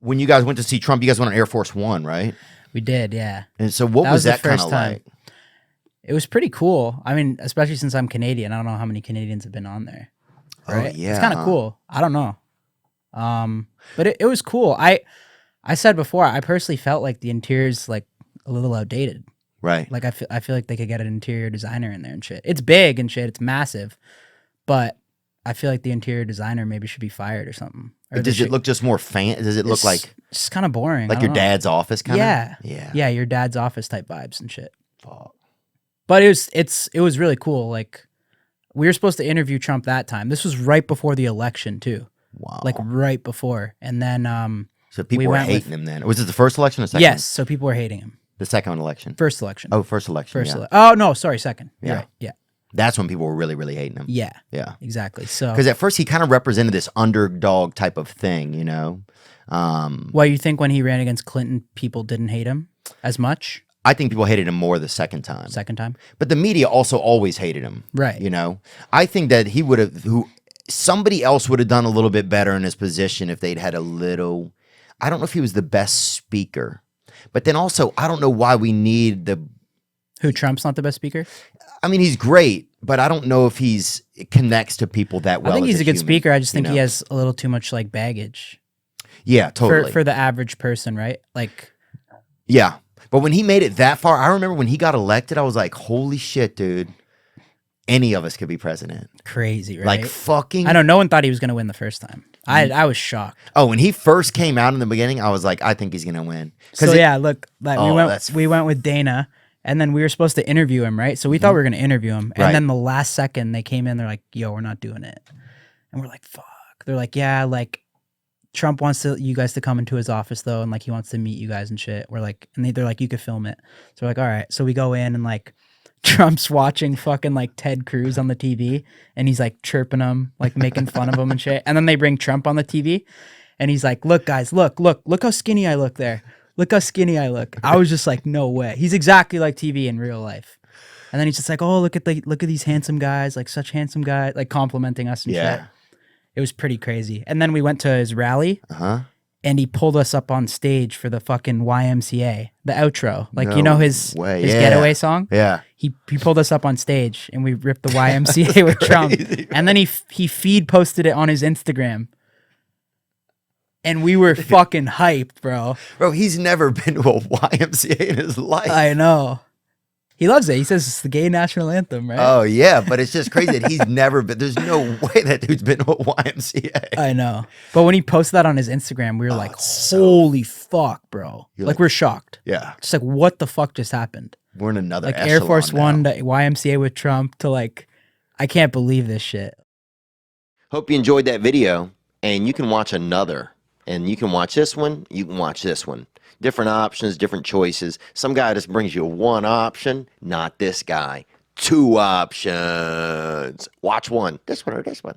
when you guys went to see Trump, you guys went on Air Force One, right? We did, yeah. And so what was that kind of like? It was pretty cool. I mean, especially since I'm Canadian. I don't know how many Canadians have been on there. Right? Oh, yeah. It's kind of cool. I don't know. But it was cool. I said before, I personally felt like the interior's like a little outdated. Right. Like I feel like they could get an interior designer in there and shit. It's big and shit. It's massive. But I feel like the interior designer maybe should be fired or something. Or does it look just more Does it look like just kind of boring? Like your dad's office kind of? Yeah. Yeah, your dad's office type vibes and shit. Fuck. But it was really cool. Like we were supposed to interview Trump that time. This was right before the election too. Wow. Like right before. And then so people were hating him then. Was it the first election or second? Yes, so people were hating him. The second election. First election. Oh, first election. Oh no, sorry, second. Yeah. Right. Yeah. That's when people were really, really hating him. Yeah. Yeah. Exactly. So because at first he kind of represented this underdog type of thing, you know. Well, you think when he ran against Clinton, people didn't hate him as much? I think people hated him more the second time. Second time? But the media also always hated him. Right. You know? I think that somebody else would have done a little bit better in his position if they'd had a little, I don't know if he was the best speaker. But then also, I don't know why we need Who, Trump's not the best speaker? I mean, he's great, but I don't know if connects to people that well. I think he's a good human, speaker. I just think he has a little too much like baggage. Yeah, totally. For the average person, right? Like, yeah. But when he made it that far, I remember when he got elected, I was like, holy shit, dude. Any of us could be president. Crazy, right? Like fucking. I know no one thought he was going to win the first time. I was shocked. Oh, when he first came out in the beginning, I was like, I think he's going to win. So look, we went with Dana, and then we were supposed to interview him, right? So we thought we were going to interview him, and then the last second they came in, they're like, "Yo, we're not doing it," and we're like, "Fuck." They're like, "Yeah, like Trump wants you guys to come into his office though, and like he wants to meet you guys and shit." We're like, and they're like, "You could film it." So we're like, "All right." So we go in and like. Trump's watching fucking like Ted Cruz on the TV and he's like chirping him, like making fun of him and shit. And then they bring Trump on the TV and he's like, "Look guys, look how skinny I look there. Look how skinny I look." I was just like, no way. He's exactly like TV in real life. And then he's just like, "Oh, look at these handsome guys, like such handsome guys," like complimenting us and shit. It was pretty crazy. And then we went to his rally. And he pulled us up on stage for the fucking YMCA, the outro. Like, you know his getaway song? Yeah. He pulled us up on stage and we ripped the YMCA with Trump. And then he feed posted it on his Instagram. And we were fucking hyped, bro. Bro, he's never been to a YMCA in his life. I know. He loves it. He says it's the gay national anthem, right? Oh, yeah. But it's just crazy that he's never been. There's no way that dude's been to a YMCA. I know. But when he posted that on his Instagram, we were like, holy fuck, bro. Like, we're shocked. Yeah. Just like, what the fuck just happened? We're in another like Air Force One to YMCA with Trump to like, I can't believe this shit. Hope you enjoyed that video. And you can watch another. And you can watch this one. You can watch this one. Different options, different choices. Some guy just brings you one option, not this guy. Two options. Watch one. This one or this one.